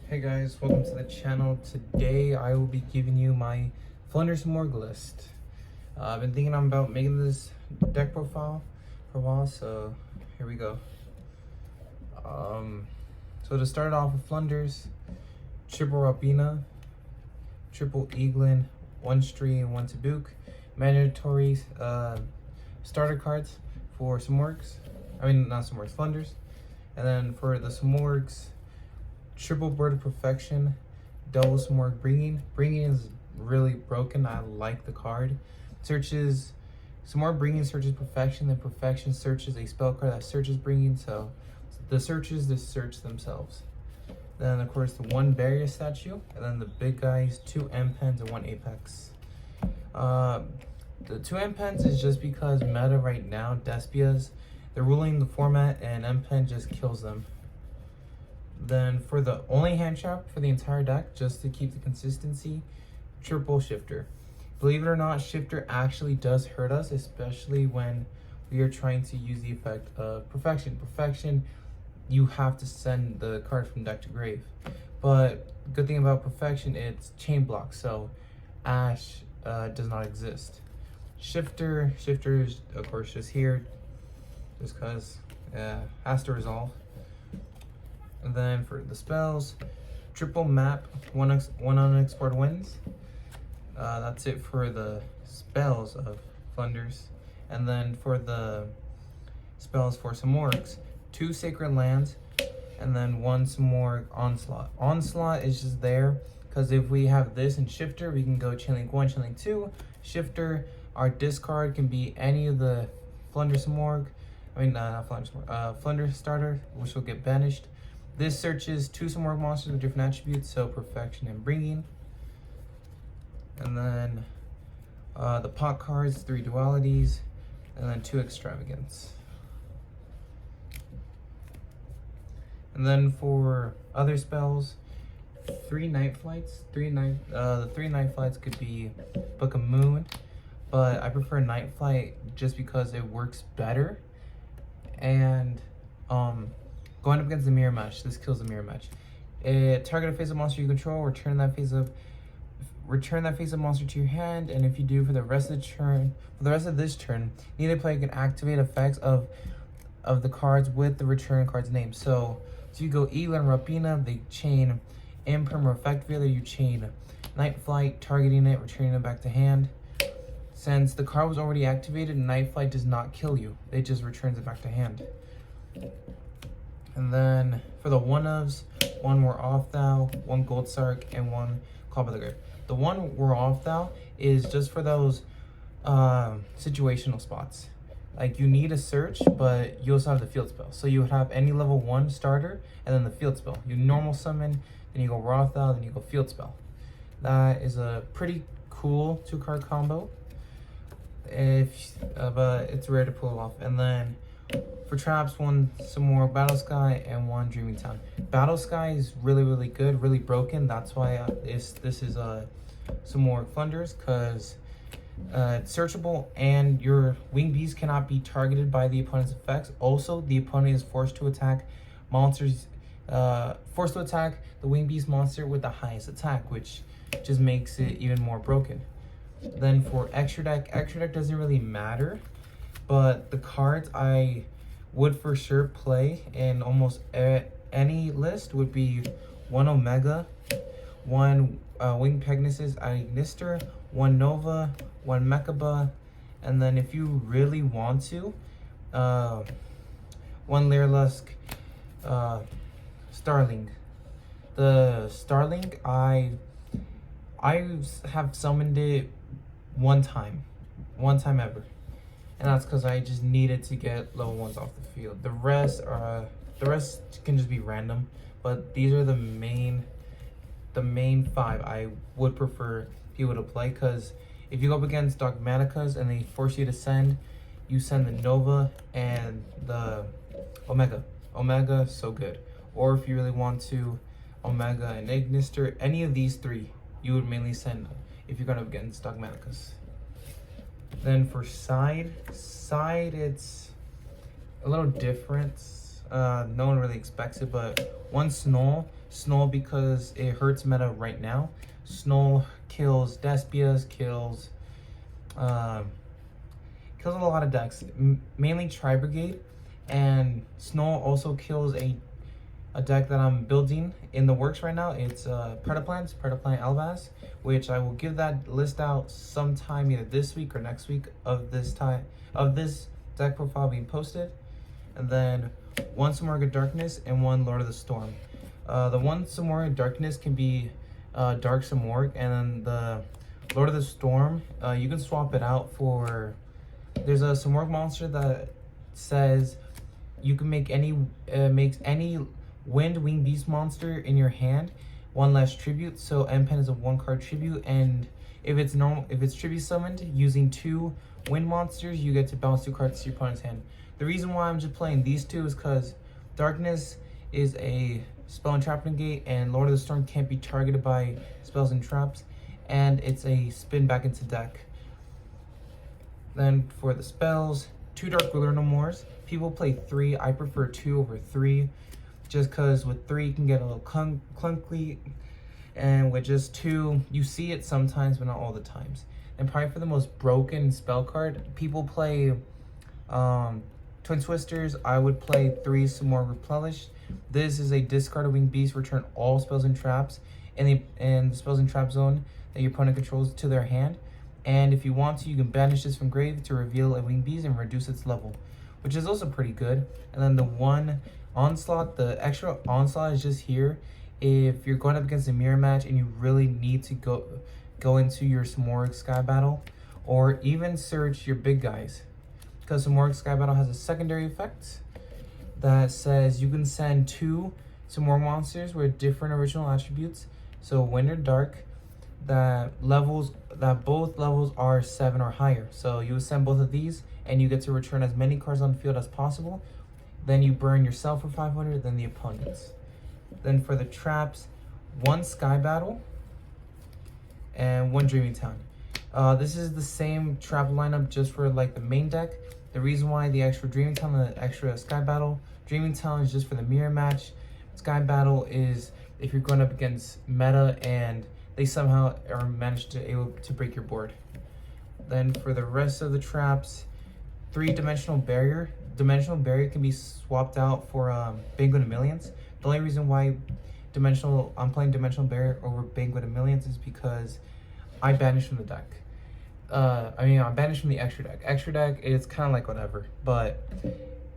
Hey guys, welcome to the channel. Today I will be giving you my simorgh list. I've been thinking about making this deck profile for a while, so here we go. So to start off with Floowandereeze, triple Rapina, triple Eaglin, one Stree and one Tabuk, mandatory starter cards for simorghs. I mean not simorghs, Floowandereeze. And then for the simorghs, triple Bird of Perfection, double simorgh Bringing. Bringing is really broken. I like the card. Searches simorgh Bringing searches Perfection, then Perfection searches a spell card that searches Bringing. So the searches just search themselves. Then of course the one barrier statue, and then the big guys, 2 M-Pens and 1 Apex. The 2 M-Pens is just because meta right now, Despias, they're ruling the format and M-Pen just kills them. Then for the only hand trap for the entire deck, just to keep the consistency, triple Shifter. Believe it or not, Shifter actually does hurt us, especially when we are trying to use the effect of Perfection. Perfection, you have to send the card from deck to grave. But good thing about Perfection, it's chain block, so Ash does not exist. Shifter is of course just here, just because has to resolve. And then for the spells, triple map, one unexplored wins. That's it for the spells of Floowandereeze. And then for the spells for simorghs, 2 sacred lands, and then 1 simorgh onslaught. Onslaught is just there because if we have this in Shifter, we can go chainlink 1, chainlink 2. Shifter, our discard can be any of the Floowandereeze simorgh. I mean, not Floowandereeze simorgh, Floowandereeze starter, which will get banished. This searches 2 simorgh monsters with different attributes, so Perfection and Bringing. And then the pot cards, 3 dualities, and then 2 extravagance. And then for other spells, 3 night flights. The 3 night flights could be Book of Moon, but I prefer night flight just because it works better. And going up against the mirror match, this kills the mirror match. Target a face-up monster you control, return that face-up monster to your hand, and if you do for the rest of this turn, neither player can activate effects of the cards with the return card's name. So you go Eaglin, Rapina, they chain Imperm or Effect Veiler, you chain Night Flight, targeting it, returning it back to hand. Since the card was already activated, Night Flight does not kill you, it just returns it back to hand. And then for the one-ofs, 1 War Off Thou, 1 Gold Sark, and 1 Call by the Grave. The 1 War Off Thou is just for those situational spots. Like you need a search, but you also have the field spell. So you would have any level 1 starter, and then the field spell. You normal summon, then you go War Off Thou, then you go field spell. That is a pretty cool 2-card combo. But it's rare to pull it off. And then for traps, 1 simorgh Battle Sky and 1 Dreaming Town. Battle Sky is really good, really broken. That's why this is a simorgh Floowandereeze, because it's searchable and your wing beast cannot be targeted by the opponent's effects. Also, the opponent is forced to attack the wing beast monster with the highest attack, which just makes it even more broken. Then for extra deck doesn't really matter, but the cards I would for sure play in almost any list would be 1 Omega, 1 Winged Pegasus Ignister, 1 Nova, 1 Mechaba, and then if you really want to, 1 Lyrilusk Starling. The Starling, I have summoned it one time ever, and that's because I just needed to get level 1s off the field. The rest can just be random, but these are the main 5 I would prefer people to play, because if you go up against Dogmaticas and they force you to send, you send the Nova and the Omega. Omega, so good. Or if you really want to, Omega and Ignister, any of these 3, you would mainly send if you're going up against Dogmaticas. Then for side, it's a little different. No one really expects it, but 1 Snoll, Snow because it hurts meta right now. Snow kills Despias, kills a lot of decks, mainly Tri-Brigade, and Snow also kills a deck that I'm building in the works right now. It's Predaplant Albaz, which I will give that list out sometime either this week or next week of this deck profile being posted. And then one Simorgh Darkness and one Lord of the Storm. The one Simorgh Darkness can be Dark Simorgh, and then the Lord of the Storm, you can swap it out for, there's a Simorgh monster that says you can make any, makes any Wind Wing Beast monster in your hand one less tribute. So M Pen is a 1-card tribute, and if it's tribute summoned using 2 wind monsters, you get to bounce 2 cards to your opponent's hand. The reason why I'm just playing these 2 is because Darkness is a spell and trap negate, and Lord of the Storm can't be targeted by spells and traps, and it's a spin back into deck. Then for the spells, 2 Dark Ruler No Mores. People play 3. I prefer 2 over 3. Just because with 3 you can get a little clunky, and with just 2 you see it sometimes but not all the times. And probably for the most broken spell card, people play Twin Twisters. I would play 3 Simorgh Replenished. This is a discard a winged beast, return all spells and traps in the spells and trap zone that your opponent controls to their hand, and if you want to, you can banish this from grave to reveal a winged beast and reduce its level, which is also pretty good. And then the one Onslaught, the extra Onslaught is just here if you're going up against a mirror match and you really need to go into your Simorgh Sky Battle, or even search your big guys, because Simorgh Sky Battle has a secondary effect that says you can send 2 Simorgh monsters with different original attributes, so wind or dark, that both levels are 7 or higher. So you send both of these and you get to return as many cards on the field as possible. Then you burn yourself for 500, then the opponents. Then for the traps, 1 Sky Battle and 1 Dreaming Town. This is the same trap lineup just for like the main deck. The reason why the extra Dreaming Town and the extra Sky Battle, Dreaming Town is just for the mirror match. Sky Battle is if you're going up against meta and they somehow are managed to able to break your board. Then for the rest of the traps, 3 Dimensional Barrier. Dimensional Barrier can be swapped out for Banquet of Millions. The only reason why I'm playing Dimensional Barrier over Banquet of Millions is because I banish from the deck. I banished from the extra deck. Extra deck is kind of like whatever, but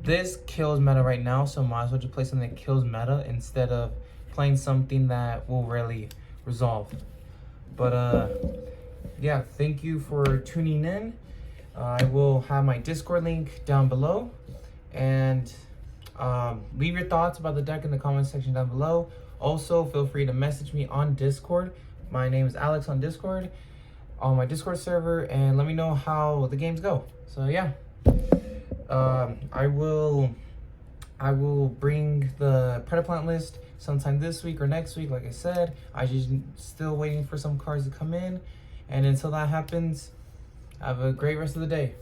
this kills meta right now, so might as well just play something that kills meta instead of playing something that will really resolve. But yeah, thank you for tuning in. I will have my Discord link down below, and leave your thoughts about the deck in the comment section down below. Also, feel free to message me on Discord. My name is Alex on Discord, on my Discord server, and let me know how the games go. So yeah, I will bring the Predaplant list sometime this week or next week. Like I said, I just still waiting for some cards to come in, and until that happens, have a great rest of the day.